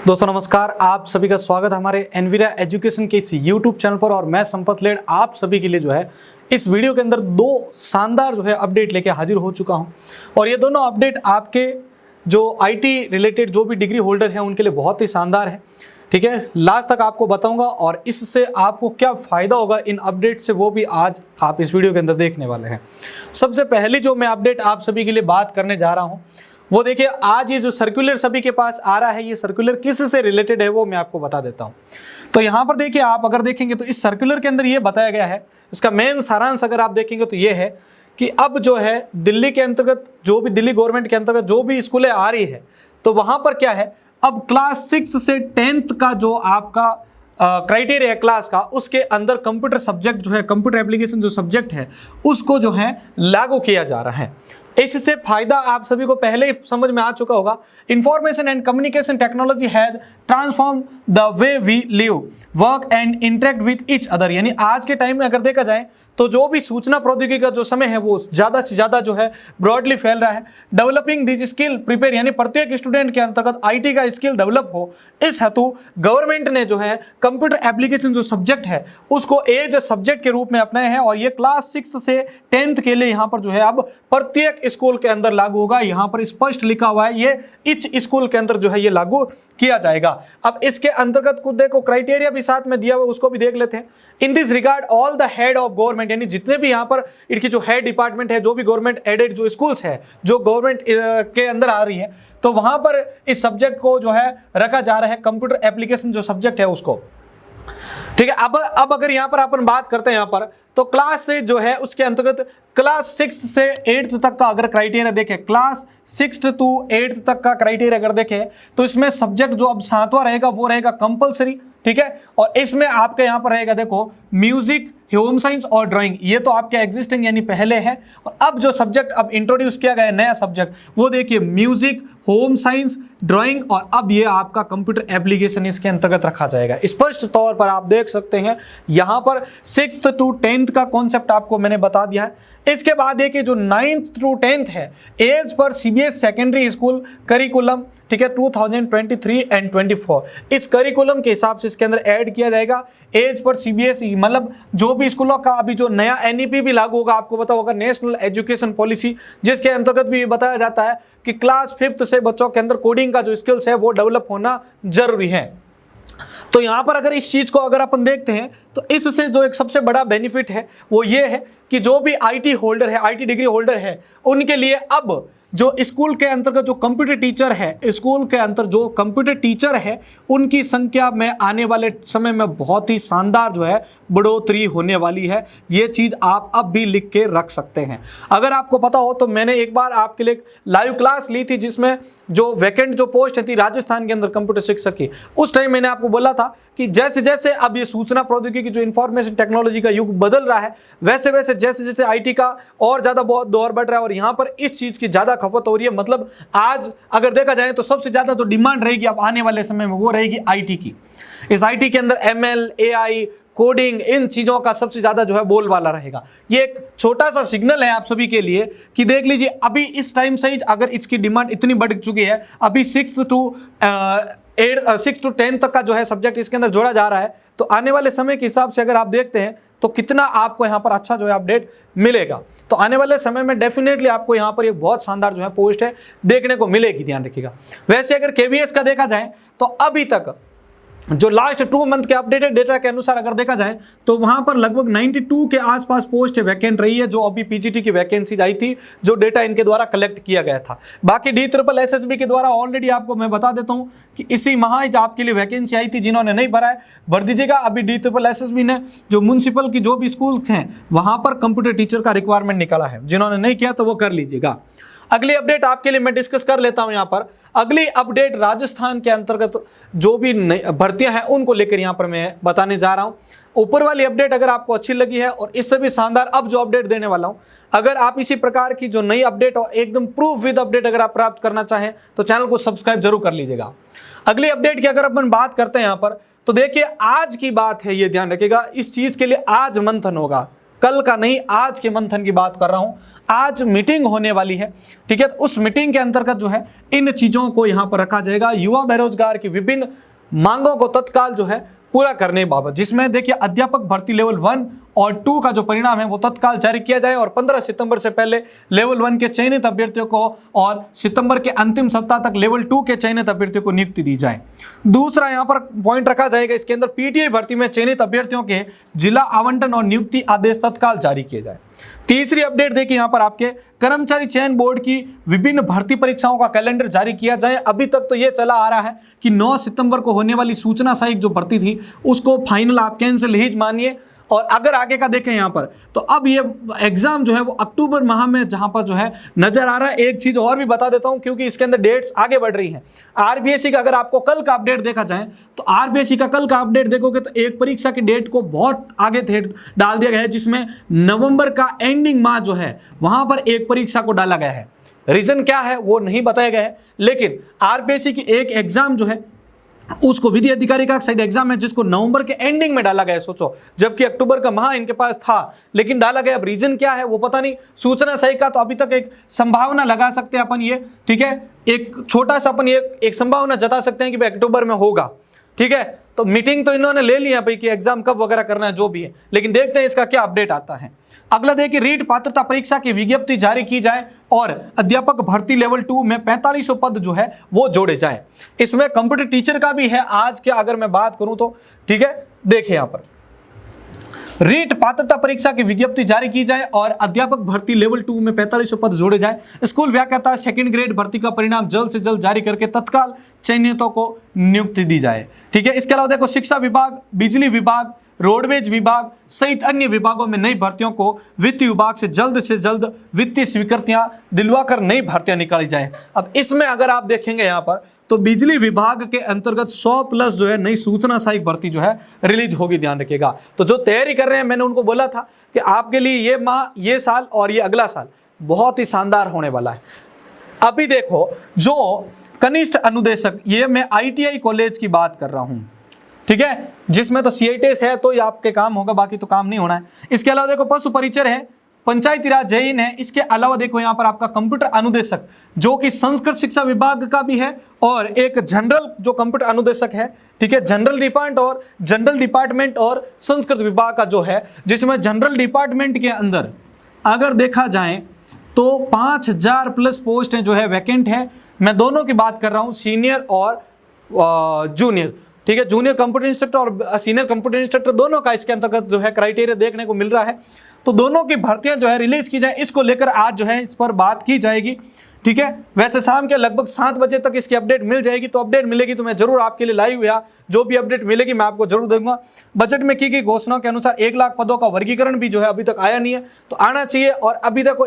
दोस्तों नमस्कार, आप सभी का स्वागत है हमारे एनवीरा एजुकेशन के इस यूट्यूब चैनल पर। और मैं संपत लेड आप सभी के लिए जो है इस वीडियो के अंदर दो शानदार जो है अपडेट लेके हाजिर हो चुका हूं। और ये दोनों अपडेट आपके जो आईटी रिलेटेड जो भी डिग्री होल्डर हैं उनके लिए बहुत ही शानदार है। ठीक है, लास्ट तक आपको बताऊंगा और इससे आपको क्या फ़ायदा होगा इन अपडेट से वो भी आज आप इस वीडियो के अंदर देखने वाले हैं। सबसे पहली जो मैं अपडेट आप सभी के लिए बात करने जा रहा हूं वो देखिए, आज ये जो सर्कुलर सभी के पास आ रहा है, ये सर्कुलर किस से रिलेटेड है वो मैं आपको बता देता हूं। तो यहाँ पर देखिए, आप अगर देखेंगे तो इस सर्कुलर के अंदर ये बताया गया है, इसका मेन सारांश अगर आप देखेंगे तो ये है कि अब जो है दिल्ली के अंतर्गत जो भी दिल्ली गवर्नमेंट के अंतर्गत जो भी स्कूलें आ रही है, तो वहां पर क्या है, अब क्लास 6 से 10th का जो आपका क्राइटेरिया है क्लास का, उसके अंदर कंप्यूटर सब्जेक्ट जो है, कंप्यूटर एप्लीकेशन जो सब्जेक्ट है उसको जो है लागू किया जा रहा है। इससे फायदा आप सभी को पहले ही समझ में आ चुका होगा। Information and communication technology has transform the way we live, work and interact with each other. यानी आज के टाइम में अगर देखा जाए तो जो भी सूचना प्रौद्योगिकी का जो समय है वो ज़्यादा से ज़्यादा जो है ब्रॉडली फैल रहा है। डेवलपिंग दिस स्किल प्रिपेयर, यानी प्रत्येक स्टूडेंट के अंतर्गत आईटी का स्किल डेवलप हो, इस हेतु गवर्नमेंट ने जो है कंप्यूटर एप्लीकेशन जो सब्जेक्ट है उसको एज सब्जेक्ट के रूप में अपनाया है। और ये क्लास 6 से 10th के लिए यहाँ पर जो है अब प्रत्येक स्कूल के अंदर लागू होगा। यहाँ पर स्पष्ट लिखा हुआ है, ये इच स्कूल के अंदर जो है ये लागू किया जाएगा। अब इसके अंतर्गत कुछ देखो क्राइटेरिया भी साथ में दिया हुआ, उसको भी देख लेते हैं। In this regard all the head of government, यानी जितने भी यहाँ पर इनकी जो हेड डिपार्टमेंट है, जो भी गवर्नमेंट एडेड जो स्कूल्स है जो गवर्नमेंट के अंदर आ रही है, तो वहां पर इस सब्जेक्ट को जो है रखा जा रहा है, कंप्यूटर एप्लीकेशन जो सब्जेक्ट है उसको। ठीक है, अब अगर यहाँ पर अपन बात करते हैं यहाँ पर, तो क्लास से जो है उसके अंतर्गत क्लास 6 से 8th तक का अगर क्राइटेरिया देखें, क्लास 6 to 8th तक का क्राइटेरिया अगर देखें तो इसमें सब्जेक्ट जो अब 7वां रहेगा वो रहेगा कंपलसरी। ठीक है, और इसमें आपके यहाँ पर रहेगा देखो म्यूजिक, होम साइंस और ड्राइंग, ये तो आपके एग्जिस्टिंग यानी पहले है। और अब जो सब्जेक्ट अब इंट्रोड्यूस किया गया है नया सब्जेक्ट, वो देखिए म्यूजिक, होम साइंस, ड्राइंग और अब ये आपका कंप्यूटर एप्लीकेशन इसके अंतर्गत रखा जाएगा। स्पष्ट तौर पर आप देख सकते हैं यहाँ पर 6th to 10th का कॉन्सेप्ट आपको मैंने बता दिया है। इसके बाद देखिए जो 9th to 10th है, as per CBS secondary school curriculum, ठीक है, 2023 एंड 24, इस करिकुलम के हिसाब से इसके अंदर ऐड किया जाएगा एज पर सीबीएसई। मतलब जो भी स्कूलों का अभी जो नया एनईपी भी लागू होगा, आपको पता होगा नेशनल एजुकेशन पॉलिसी, जिसके अंतर्गत भी बताया जाता है कि क्लास 5th से बच्चों के अंदर कोडिंग का जो स्किल्स है वो डेवलप होना जरूरी है। तो यहाँ पर अगर इस चीज को अगर अपन देखते हैं तो इससे जो एक सबसे बड़ा बेनिफिट है वो ये है कि जो भी आईटी होल्डर है, आईटी डिग्री होल्डर है, उनके लिए अब जो स्कूल के अंतर्गत जो कंप्यूटर टीचर है, स्कूल के अंतर जो कंप्यूटर टीचर है, उनकी संख्या में आने वाले समय में बहुत ही शानदार जो है बढ़ोतरी होने वाली है। ये चीज़ आप अब भी लिख के रख सकते हैं। अगर आपको पता हो तो मैंने एक बार आपके लिए लाइव क्लास ली थी जिसमें जो वैकेंट जो पोस्ट थी राजस्थान के अंदर कंप्यूटर शिक्षक की, उस टाइम मैंने आपको बोला था कि जैसे जैसे अब ये सूचना प्रौद्योगिकी जो इंफॉर्मेशन टेक्नोलॉजी का युग बदल रहा है, वैसे वैसे जैसे जैसे आईटी का और ज़्यादा बहुत दौर बढ़ रहा है और यहाँ पर इस चीज़ की ज़्यादा खपत हो रही है। मतलब आज अगर देखा जाए तो सबसे ज़्यादा तो डिमांड रहेगी अब आने वाले समय में वो रहेगी आईटी की। इस आईटी के अंदर एमएल, एआई, कोडिंग, इन चीजों का सबसे ज्यादा जो है बोलबाला रहेगा। ये एक छोटा सा सिग्नल है आप सभी के लिए कि देख लीजिए अभी इस टाइम से ही अगर इसकी डिमांड इतनी बढ़ चुकी है, अभी 6 to 10 तक का जो है सब्जेक्ट इसके अंदर जोड़ा जा रहा है, तो आने वाले समय के हिसाब से अगर आप देखते हैं तो कितना आपको यहाँ पर अच्छा जो है अपडेट मिलेगा। तो आने वाले समय में डेफिनेटली आपको यहाँ पर एक बहुत शानदार जो है पोस्ट है देखने को मिलेगी, ध्यान रखिएगा। वैसे अगर केवीएस का देखा जाए तो अभी तक जो लास्ट 2 मंथ के अपडेटेड डेटा के अनुसार अगर देखा जाए तो वहां पर लगभग 92 के आसपास पोस्ट वैकेंट रही है, जो अभी पीजीटी की वैकेंसीज आई थी, जो डेटा इनके द्वारा कलेक्ट किया गया था। बाकी DSSB के द्वारा ऑलरेडी आपको मैं बता देता हूं कि इसी माह आपके लिए वैकेंसी आई थी, जिन्होंने नहीं भरा है भर दीजिएगा। अभी DSSB ने जो म्यूनसिपल की जो भी स्कूल हैं वहां पर कंप्यूटर टीचर का रिक्वायरमेंट निकाला है, जिन्होंने नहीं किया तो वो कर लीजिएगा। अगली अपडेट आपके लिए मैं डिस्कस कर लेता हूं। यहाँ पर अगली अपडेट राजस्थान के अंतर्गत जो भी भर्तियां हैं उनको लेकर यहाँ पर मैं बताने जा रहा हूं। ऊपर वाली अपडेट अगर आपको अच्छी लगी है और इससे भी शानदार अब जो अपडेट देने वाला हूं, अगर आप इसी प्रकार की जो नई अपडेट और एकदम प्रूफ विद अपडेट अगर आप प्राप्त करना चाहें तो चैनल को सब्सक्राइब जरूर कर लीजिएगा। अगली अपडेट की अगर अपन बात करते हैं यहाँ पर, तो देखिए आज की बात है, ये ध्यान रखिएगा, इस चीज के लिए आज मंथन होगा। कल का नहीं, आज के मंथन की बात कर रहा हूं। आज मीटिंग होने वाली है, ठीक है। तो उस मीटिंग के अंतर्गत जो है इन चीजों को यहां पर रखा जाएगा, युवा बेरोजगार की विभिन्न मांगों को तत्काल जो है पूरा करने बाबत, जिसमें देखिए अध्यापक भर्ती लेवल 1 और 2 का जो परिणाम है वो तत्काल जारी किया जाए और 15 सितंबर से पहले लेवल 1 के चयनित अभ्यर्थियों को और सितंबर के अंतिम सप्ताह तक लेवल 2 के चयनित अभ्यर्थियों को नियुक्ति दी जाए। दूसरा यहां पर पॉइंट रखा जाएगा, इसके अंदर पीटीआई भर्ती में चयनित अभ्यर्थियों के जिला आवंटन और नियुक्ति आदेश तत्काल जारी किए जाए। तीसरी अपडेट देखिए यहां पर आपके कर्मचारी चयन बोर्ड की विभिन्न भर्ती परीक्षाओं का कैलेंडर जारी किया जाए। अभी तक तो यह चला आ रहा है कि 9 सितंबर को होने वाली सूचना सहायक जो भर्ती थी उसको फाइनल आप कैंसिल ही मानिए, और अगर आगे का देखें यहां पर तो अब ये एग्जाम जो है वो अक्टूबर माह में जहां पर जो है नजर आ रहा है। एक चीज और भी बता देता हूं क्योंकि इसके अंदर डेट्स आगे बढ़ रही हैं। आरबीएससी का अगर आपको कल का अपडेट देखा जाए तो आरबीएससी का कल का अपडेट देखोगे तो एक परीक्षा की डेट को बहुत आगे डाल दिया गया है, जिसमें नवंबर का एंडिंग माह जो है वहां पर एक परीक्षा को डाला गया है। रीजन क्या है वो नहीं बताया गया है, लेकिन आरबीएससी की एक एग्जाम जो है उसको विधि अधिकारी का शायद एग्जाम है जिसको नवंबर के एंडिंग में डाला गया है, सोचो, जबकि अक्टूबर का माह इनके पास था लेकिन डाला गया। अब रीजन क्या है वो पता नहीं। सूचना सही का तो अभी तक एक संभावना लगा सकते हैं अपन ये, ठीक है, एक छोटा सा अपन ये एक संभावना जता सकते हैं कि भाई अक्टूबर में होगा, ठीक है। तो मीटिंग तो इन्होंने ले लिया भाई कि एग्जाम कब वगैरह करना है जो भी है, लेकिन देखते हैं इसका क्या अपडेट आता है। अगला देखिए रीट पात्रता परीक्षा की विज्ञप्ति जारी की जाए और अध्यापक भर्ती लेवल 2 में 4500 पद जो है वो जोड़े जाए। इसमें कंप्यूटर टीचर का भी है आज के, अगर मैं बात करूं तो, ठीक है। देखिए यहां पर रीट पात्रता परीक्षा की विज्ञप्ति जारी की जाए और अध्यापक भर्ती लेवल 2 में 4500 पद जोड़े जाए। स्कूल व्याख्याता सेकंड ग्रेड भर्ती का परिणाम जल्द से जल्द जारी करके तत्काल चयनितों को नियुक्ति दी जाए, ठीक है। इसके अलावा देखो शिक्षा विभाग, बिजली विभाग, रोडवेज विभाग सहित अन्य विभागों में नई भर्तियों को वित्त विभाग से जल्द वित्तीय स्वीकृतियां दिलवाकर नई भर्तियां निकाली जाए। अब इसमें अगर आप देखेंगे यहां पर तो बिजली विभाग के अंतर्गत 100+ जो है नई सूचना सहायक भर्ती जो है रिलीज होगी, ध्यान रखिएगा। तो जो तैयारी कर रहे हैं मैंने उनको बोला था कि आपके लिए ये माह, ये साल और ये अगला साल बहुत ही शानदार होने वाला है। अभी देखो जो कनिष्ठ अनुदेशक, ये मैं ITI कॉलेज की बात कर रहा हूं, ठीक है, जिसमें तो CITS है तो ये आपके काम होगा, बाकी तो काम नहीं होना है। इसके अलावा देखो पशु परिचर है, पंचायती राज जैन है। इसके अलावा देखो यहाँ पर आपका कंप्यूटर अनुदेशक जो कि संस्कृत शिक्षा विभाग का भी है और एक जनरल जो कंप्यूटर अनुदेशक है, ठीक है, जनरल डिपार्टमेंट और संस्कृत विभाग का जो है, जिसमें जनरल डिपार्टमेंट के अंदर अगर देखा जाए तो 5000+ पोस्ट जो है वैकेंट है। मैं दोनों की बात कर रहा हूँ, सीनियर और जूनियर, ठीक है, जूनियर कंप्यूटर इंस्ट्रक्टर और सीनियर कंप्यूटर इंस्ट्रक्टर दोनों का इसके अंतर्गत जो है क्राइटेरिया देखने को मिल रहा है। तो दोनों की भर्तियां जो है रिलीज की जाए, इसको लेकर आज जो है इस पर बात की जाएगी, ठीक है। वैसे शाम के लगभग 7 बजे तक इसकी अपडेट मिल जाएगी। तो अपडेट मिलेगी तो मैं जरूर आपके लिए लाइव या जो भी अपडेट मिलेगी मैं आपको जरूर दूंगा। बजट में की गई घोषणाओं के अनुसार 1 लाख पदों का वर्गीकरण भी जो है अभी तक आया नहीं है, तो आना चाहिए। और अभी तक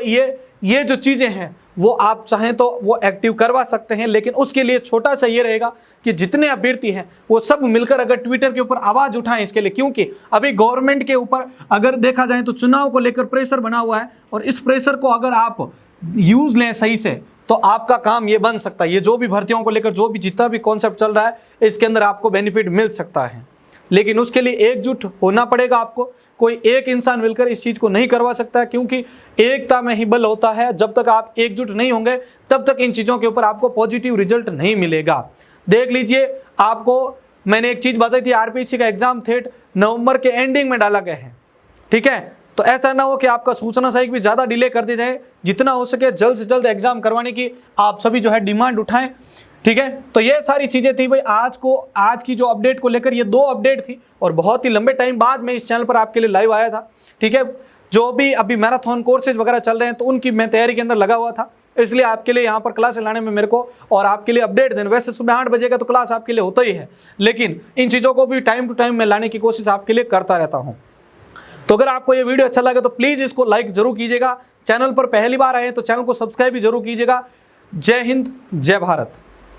ये जो चीजें हैं वो आप चाहें तो वो एक्टिव करवा सकते हैं, लेकिन उसके लिए छोटा सा ये रहेगा कि जितने अभ्यर्थी हैं वो सब मिलकर अगर ट्विटर के ऊपर आवाज उठाएं इसके लिए, क्योंकि अभी गवर्नमेंट के ऊपर अगर देखा जाए तो चुनाव को लेकर प्रेशर बना हुआ है और इस प्रेशर को अगर आप यूज लें सही से तो आपका काम ये बन सकता है। ये जो भी भर्तियों को लेकर जो भी जितना भी कॉन्सेप्ट चल रहा है इसके अंदर आपको बेनिफिट मिल सकता है, लेकिन उसके लिए एकजुट होना पड़ेगा आपको। कोई एक इंसान मिलकर इस चीज को नहीं करवा सकता है, क्योंकि एकता में ही बल होता है। जब तक आप एकजुट नहीं होंगे तब तक इन चीजों के ऊपर आपको पॉजिटिव रिजल्ट नहीं मिलेगा। देख लीजिए, आपको मैंने एक चीज बताई थी, आरपीएससी का एग्जाम थेट नवंबर के एंडिंग में डाला गया है, ठीक है। तो ऐसा ना हो कि आपका सूचना सहायक भी ज्यादा डिले कर दी जाए। जितना हो सके जल्द से जल्द एग्जाम करवाने की आप सभी जो है डिमांड उठाएं, ठीक है। तो ये सारी चीजें थी भाई आज की जो अपडेट को लेकर। ये 2 अपडेट थी और बहुत ही लंबे टाइम बाद में इस चैनल पर आपके लिए लाइव आया था, ठीक है। जो भी अभी मैराथन कोर्सेज वगैरह चल रहे हैं तो उनकी मैं तैयारी के अंदर लगा हुआ था, इसलिए आपके लिए यहाँ पर क्लास लाने में मेरे को और आपके लिए अपडेट देना। वैसे सुबह 8 बजे का तो क्लास आपके लिए होता ही है, लेकिन इन चीज़ों को भी टाइम टू टाइम मैं लाने की कोशिश आपके लिए करता रहता हूँ। तो अगर आपको ये वीडियो अच्छा लगे तो प्लीज़ इसको लाइक जरूर कीजिएगा। चैनल पर पहली बार आए तो चैनल को सब्सक्राइब भी जरूर कीजिएगा। जय हिंद, जय भारत।